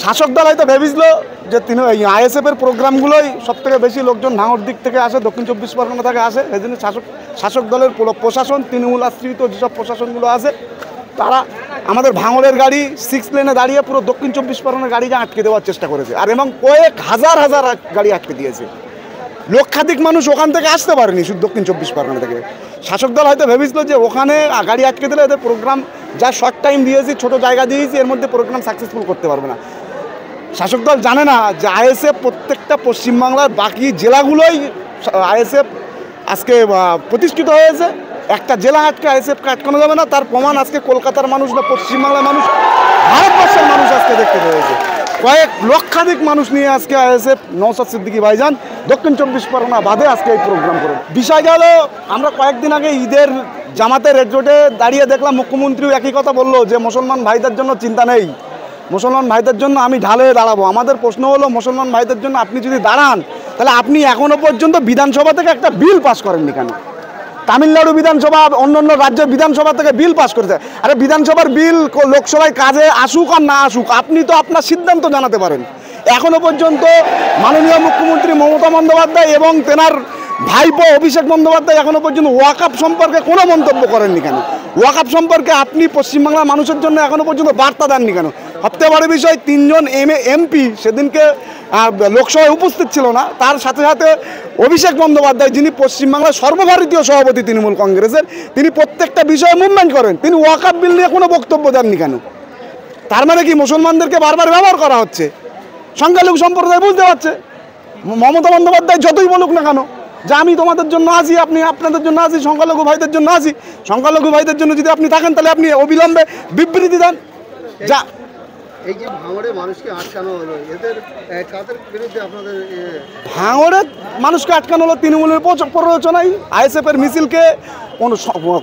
শাসক দল হয়তো ভেবেছিল যে তিনি আইএসএফের প্রোগ্রামগুলোই সবথেকে বেশি লোকজন ভাঙড় দিক থেকে আসে, দক্ষিণ 24 পরগনা থেকে আসে। এই জন্য শাসক দলের প্রশাসন, তৃণমূল আশ্রিত যেসব প্রশাসনগুলো আছে তারা আমাদের ভাঙড়ের গাড়ি 6 লেনে দাঁড়িয়ে পুরো দক্ষিণ 24 পরগনার গাড়িকে আটকে দেওয়ার চেষ্টা করেছে। আর এবং কয়েক হাজার হাজার গাড়ি আটকে দিয়েছে। লক্ষাধিক মানুষ ওখান থেকে আসতে পারেনি শুধু দক্ষিণ 24 পরগনা থেকে। শাসক দল হয়তো ভেবেছিল যে ওখানে গাড়ি আটকে দিলে এদের প্রোগ্রাম যা শর্ট টাইম দিয়েছি, ছোটো জায়গা দিয়েছি, এর মধ্যে প্রোগ্রাম সাকসেসফুল করতে পারবে না। শাসক দল জানে না যে আইএসএফ প্রত্যেকটা পশ্চিমবাংলার বাকি জেলাগুলোই আইএসএফ আজকে প্রতিষ্ঠিত হয়েছে। একটা জেলা আটকে আইএসএফকে আটকানো যাবে না। তার প্রমাণ আজকে কলকাতার মানুষ বা পশ্চিমবাংলার মানুষ, ভারতবর্ষের মানুষ আজকে দেখতে পেয়েছে। কয়েক লক্ষাধিক মানুষ নিয়ে আজকে আইএসএফ নওশাদ সিদ্দিকী ভাইজান দক্ষিণ 24 পরগনা বাদে আজকে এই প্রোগ্রাম করে। বিষয়টা হলো, আমরা কয়েকদিন আগে ঈদের জামাতে রেড রোডে দাঁড়িয়ে দেখলাম মুখ্যমন্ত্রীও একই কথা বললো যে মুসলমান ভাইদের জন্য চিন্তা নেই, মুসলমান ভাইদের জন্য আমি ঢাল হয়ে দাঁড়াবো। আমাদের প্রশ্ন হলো, মুসলমান ভাইদের জন্য আপনি যদি দাঁড়ান তাহলে আপনি এখনও পর্যন্ত বিধানসভা থেকে একটা বিল পাস করেননি কেন? তামিলনাড়ু বিধানসভা, অন্যান্য রাজ্যের বিধানসভা থেকে বিল পাস করেছে। আরে বিধানসভার বিল লোকসভায় কাজে আসুক আর না আসুক, আপনি তো আপনার সিদ্ধান্ত জানাতে পারেন। এখনও পর্যন্ত মাননীয় মুখ্যমন্ত্রী মমতা বন্দ্যোপাধ্যায় এবং তেনার ভাইপো অভিষেক বন্দ্যোপাধ্যায় এখনও পর্যন্ত ওয়াকআপ সম্পর্কে কোনো মন্তব্য করেননি কেন? ওয়াকআপ সম্পর্কে আপনি পশ্চিমবাংলার মানুষের জন্য এখনও পর্যন্ত বার্তা দেননি কেন? সবথেকে বড় বিষয়, 3 জন এমপি সেদিনকে লোকসভায় উপস্থিত ছিল না। তার সাথে সাথে অভিষেক বন্দ্যোপাধ্যায়, যিনি পশ্চিমবাংলার সর্বভারতীয় সভাপতি তৃণমূল কংগ্রেসের, তিনি প্রত্যেকটা বিষয়ে মুভমেন্ট করেন। তিনি ওয়াকআপ বিল নিয়ে কোনো বক্তব্য দেননি কেন? তার মানে কি মুসলমানদেরকে বারবার ব্যবহার করা হচ্ছে? সংখ্যালঘু সম্প্রদায় বুঝতে পারছে। মমতা বন্দ্যোপাধ্যায় যতই বলুক না কেন যে আমি তোমাদের জন্য আছি, আপনি আপনাদের জন্য আছি, সংখ্যালঘু ভাইদের জন্য আছি, সংখ্যালঘু ভাইদের জন্য যদি আপনি থাকেন তাহলে আপনি অবিলম্বে বিবৃতি দেন। যা এই যে ভাঙড়ে মানুষকে আটকানো হলো, এদের কাদের বিরুদ্ধে আপনাদের? ভাঙড়ে মানুষকে আটকানো হলো তৃণমূলের প্ররোচনায়। আইএসএফের মিছিলকে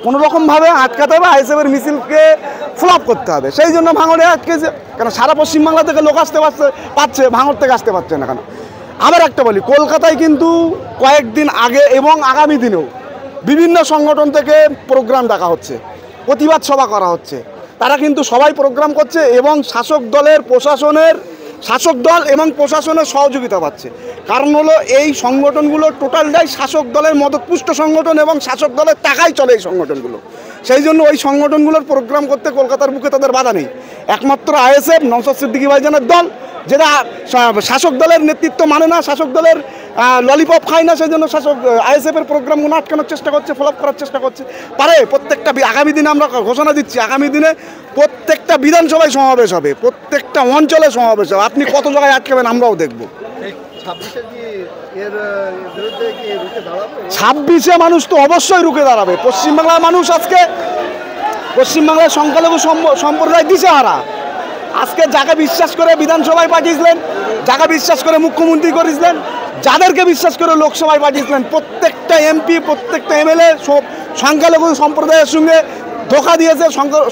কোনো রকমভাবে আটকাতে হবে, আইএসএফের মিছিলকে ফ্লপ করতে হবে। সেই জন্য ভাঙড়ে আটকেছে। কেন সারা পশ্চিমবাংলা থেকে লোক আসতে পারছে, ভাঙড় থেকে আসতে পারছে না কেন? আবার একটা বলি, কলকাতায় কিন্তু কয়েকদিন আগে এবং আগামী দিনেও বিভিন্ন সংগঠন থেকে প্রোগ্রাম ডাকা হচ্ছে, প্রতিবাদ সভা করা হচ্ছে। তারা কিন্তু সবাই প্রোগ্রাম করছে এবং শাসক দল এবং প্রশাসনের সহযোগিতা পাচ্ছে। কারণ হলো এই সংগঠনগুলো টোটালটাই শাসক দলের মদতপুষ্ট সংগঠন এবং শাসক দলের টাকায় চলে এই সংগঠনগুলো। সেই জন্য ওই সংগঠনগুলোর প্রোগ্রাম করতে কলকাতার বুকে তাদের বাধা নেই। একমাত্র আইএসএফ নওশাদ সিদ্দিকী ভাইজানের দল, যেটা শাসক দলের নেতৃত্ব মানে না, শাসক দলের ললিপপ খায় না, সেই জন্য আইএসএফের প্রোগ্রামগুলো আটকানোর চেষ্টা করছে, ফলো আপ করার চেষ্টা করছে। পারে প্রত্যেকটা আগামী দিনে আমরা ঘোষণা দিচ্ছি, আগামী দিনে প্রত্যেকটা বিধানসভায় সমাবেশ হবে, প্রত্যেকটা অঞ্চলে সমাবেশ হবে। আপনি কত জায়গায় আটকাবেন আমরাও দেখব। 26-এ মানুষ তো অবশ্যই রুখে দাঁড়াবে। পশ্চিমবাংলার মানুষ আজকে, পশ্চিমবাংলার সংখ্যালঘু সম্প্রদায় দিশেহারা। আজকে যাকে বিশ্বাস করে বিধানসভায় পাঠিয়েছিলেন, যাকে বিশ্বাস করে মুখ্যমন্ত্রী করেছিলেন, যাদেরকে বিশ্বাস করে লোকসভায় পাঠিয়েছিলেন, প্রত্যেকটা এমপি, প্রত্যেকটা এমএলএ সব সংখ্যালঘু সম্প্রদায়ের সঙ্গে ধোঁকা দিয়েছে,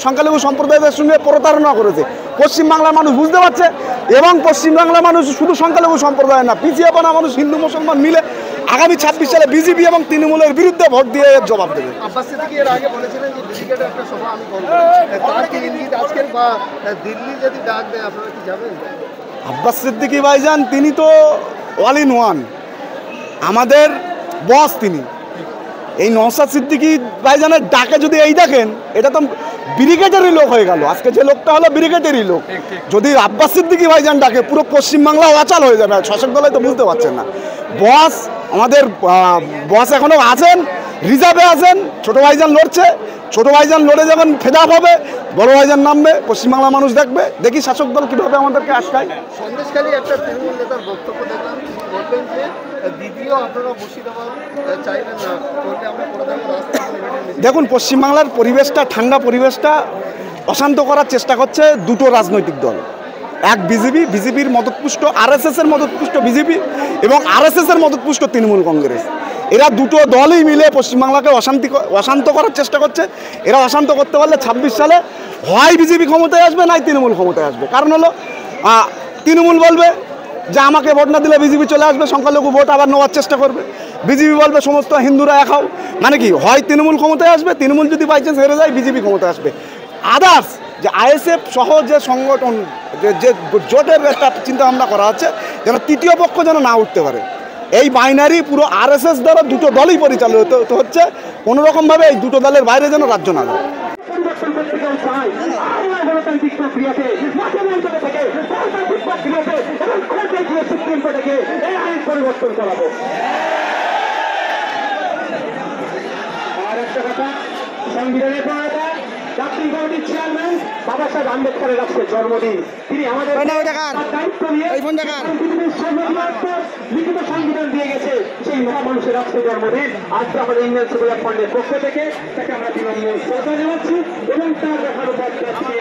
সংখ্যালঘু সম্প্রদায়ের সঙ্গে প্রতারণা করেছে। পশ্চিমবাংলার মানুষ বুঝতে পারছে এবং পশ্চিমবাংলার মানুষ শুধু সংখ্যালঘু সম্প্রদায় না, পিছিয়ে পড়া মানুষ, হিন্দু মুসলমান মিলে আগামী 26 সালে বিজেপি এবং তৃণমূলের বিরুদ্ধে ভোট দিয়ে জবাব দেবে। আব্বাস সিদ্দিকী এর আগে বলেছিলেন যে ব্রিগেডে একটা সভা আমি করব, তার কি ইঙ্গিত আজকের বা দিল্লি যদি ডাক দেয় আপনারা কি যাবেন? আব্বাস সিদ্দিকী ভাইজান তিনি তো অল ইন ওয়ান, আমাদের বস তিনি। এই নওশাদ সিদ্দিকী ভাইজানের ডাকে যদি এই দেখেন, এটা তো ব্রিগেডেরই লোক হয়ে গেল। আজকে যে লোকটা হলো ব্রিগেডেরই লোক। যদি আব্বাস সিদ্দিকী ভাইজান ডাকে, পুরো পশ্চিমবাংলা অচল হয়ে যাবে। শাসক দলে তো বুঝতে পারছেন না। বস, আমাদের বস এখনও আছেন, রিজার্ভে আছেন। ছোটো ভাইজান লড়ছে, ছোটো ভাইজান লড়ে যখন ফেদাপ হবে, বড় ভাইজান নামবে, পশ্চিমবাংলার মানুষ দেখবে। দেখি শাসক দল কীভাবে আমাদেরকে আটকায়। সন্দেশখালী একটা তৃণমূল নেতার বক্তব্য দেখলাম, বলবেন যে দ্বিতীয় আপনারা মুর্শিদাবাদ চাইবেন না, বললে আমরা করে দেবো রাস্তা। দেখুন, পশ্চিমবাংলার পরিবেশটা, ঠান্ডা পরিবেশটা অশান্ত করার চেষ্টা করছে দুটো রাজনৈতিক দল। এক বিজেপির মদতপুষ্ট, আরএসএসের মদতপুষ্ট বিজেপি এবং আরএসএসের মদতপুষ্ট তৃণমূল কংগ্রেস। এরা দুটো দলই মিলে পশ্চিমবাংলাকে অশান্ত করার চেষ্টা করছে। এরা অশান্ত করতে পারলে 26 সালে হয় বিজেপি ক্ষমতায় আসবে, নাই তৃণমূল ক্ষমতায় আসবে। কারণ হলো তৃণমূল বলবে যে আমাকে ভোট না দিলে বিজেপি চলে আসবে, সংখ্যালঘু ভোট আবার নেওয়ার চেষ্টা করবে। বিজেপি বলবে সমস্ত হিন্দুরা এক হও। মানে কি, হয় তৃণমূল ক্ষমতায় আসবে, তৃণমূল যদি বাই চান্স হেরে যায় বিজেপি ক্ষমতায় আসবে। আদার্স যে আইএসএফ সহ যে সংগঠন যে জোটের একটা চিন্তা ভাবনা করা হচ্ছে যেন তৃতীয় পক্ষ যেন না উঠতে পারে। এই বাইনারি পুরো আরএসএস দ্বারা দুটো দলই পরিচালিত হচ্ছে, কোনোরকমভাবে এই দুটো দলের বাইরে যেন রাজ্য না যায়। পরিবর্তন করাবো। আর একটা কথা, সংবিধানের প্রণেতা জাতীয় কমিটির চেয়ারম্যান বাবা সাহেব আম্বেদকরের আজকে জন্মদিন। তিনি আমাদের দায়িত্ব নিয়ে লিখিত সংবিধান দিয়ে গেছে, সেই মহামানুষের আজকে জন্মদিন। আজকে আমাদের ইন্ডিয়ান সেকুলার ফ্রন্টের পক্ষ থেকে তাকে আমরা বিনম্র শ্রদ্ধা জানাচ্ছি এবং তার দেখানো পথ যাচ্ছে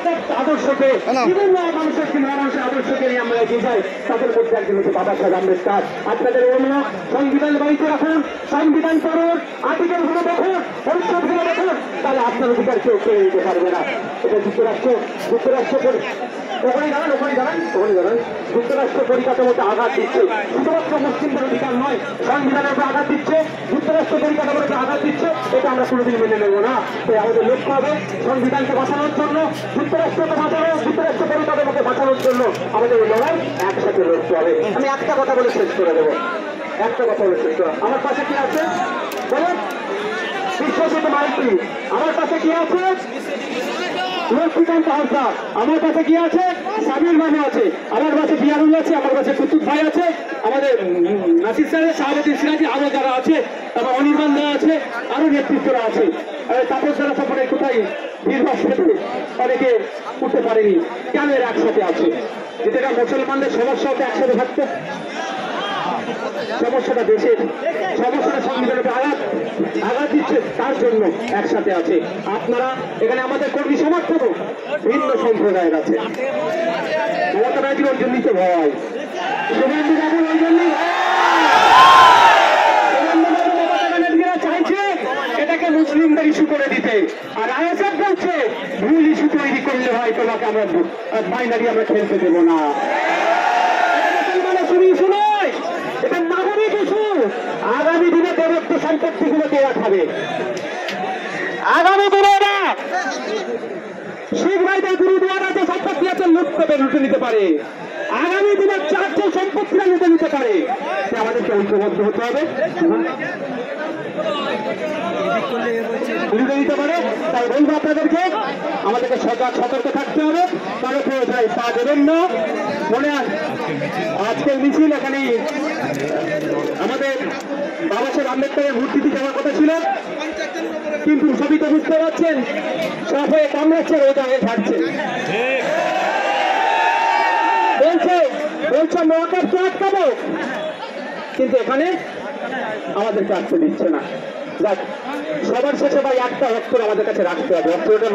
তার আদর্শকে, বিভিন্ন মানুষের মহামানুষের আদর্শকে নিয়ে আমরা এগিয়ে যাই। তাদের মধ্যে একজন হচ্ছে বাবা সাহেব আম্বেদকর। আপনাদের অন্য সংবিধান বাড়িতে রাখুন, সংবিধান পড়ুন, আর্টিকেল গুলো দেখুন, পরিচ্ছদ গুলো দেখুন, তাহলে আপনার অধিকার কেউ কেড়ে নিতে পারবে না। এটা যুক্তরাষ্ট্র যুক্তরাষ্ট্র পরিকাঠামোতে আঘাত দিচ্ছে, শুধুমাত্র মুসলিমদের অধিকার নয়, সংবিধানের উপর আঘাত দিচ্ছে, যুক্তরাষ্ট্র পরিকাঠামোর উপর আঘাত দিচ্ছে। এটা আমরা কোনোদিন মেনে নেব না। তাই আমাদের লক্ষ্য হবে সংবিধানকে বাঁচানোর জন্য, যুক্তরাষ্ট্রকে বাঁচানো, যুক্তরাষ্ট্র পরিকাঠামোকে বাঁচানোর জন্য আমাদের লড়াই একসাথে লড়তে হবে। আমি একটা কথা বলে শেষ করে দেবো, একটা কথা বলে শেষ করে। আমার পাশে কি আছে বলুন? বিশ্বজিৎ মাইতি। আমার কাছে কি আছে? লক্ষ্মীকান্ত হাসদা। আমার কাছে কি আছে? সাবির বাবু আছে। আমার কাছে বিয়ারুল আছে। আমার কাছে কুতুব ভাই আছে। আমাদের নাসির সাহেব, শাহাবুদ্দিন সিরাজি, আরো যারা আছে, তারপর অনির্বাণ দা আছে, আরো নেতৃত্বরা আছে। তাপস যারা সকলে কোথায় ভিড় বাসতে অনেকে উঠতে পারেনি, কেন এর একসাথে আছে? যেটা মুসলমানদের সমস্যা হতে একসাথে থাকতো, সমস্যাটা দেশের, সমস্যাটা সংবিধানকে আঘাত দিচ্ছে, তার জন্য একসাথে আছে। আপনারা এখানে আমাদের কর্মী সমর্থক ভিন্ন সম্প্রদায়ের আছে। মমতা ব্যানার্জি ওর জন্যই তো ভয়, শুভেন্দু বাবু ওই জন্যই চাইছে এটাকে মুসলিমদের ইস্যু করে দিতে, আর আইএসএফ বলছে ভুল ইস্যু তৈরি করলে হয় তোমাকে আমরা বাইনারি আমরা খেলতে দেবো না। মুসলমানের শুধু ইস্যু নয়, এটা নাগরিক ইস্যু। আগামী দিনে দেবত্ব সম্পত্তি গুলো দেওয়া খাবে, আগামী দিনে না শিখ ভাইদের গুরুদুয়ারা যে সম্পত্তি আছে লুটে নিতে পারে, আগামী দিনে চার্চের সম্পত্তিরা লুটে নিতে পারে। আমাদেরকে ঐক্যবদ্ধ হতে হবে, লুটে নিতে পারে। তাই বলবো আপনাদেরকে, আমাদেরকে সতর্ক থাকতে হবে, কারো প্রয়োজনে পা দেবেন না। মনে আজকের মিছিল এখানে আমাদের বাবা সাহেব আম্বেদকরের মূর্তিতে যাওয়ার কথা ছিল, কিন্তু সবই তো বুঝতে পারছেন সব হয়ে কামড়াচ্ছে, রোজা হয়ে থাকছে। বলছে মহাকাশকে আটকাবো, কিন্তু এখানে আমাদেরকে আটকে দিচ্ছে না। সবার শেষে ভাই একটা অস্ত্র আমাদের কাছে রাখতে হবে, অস্ত্রটা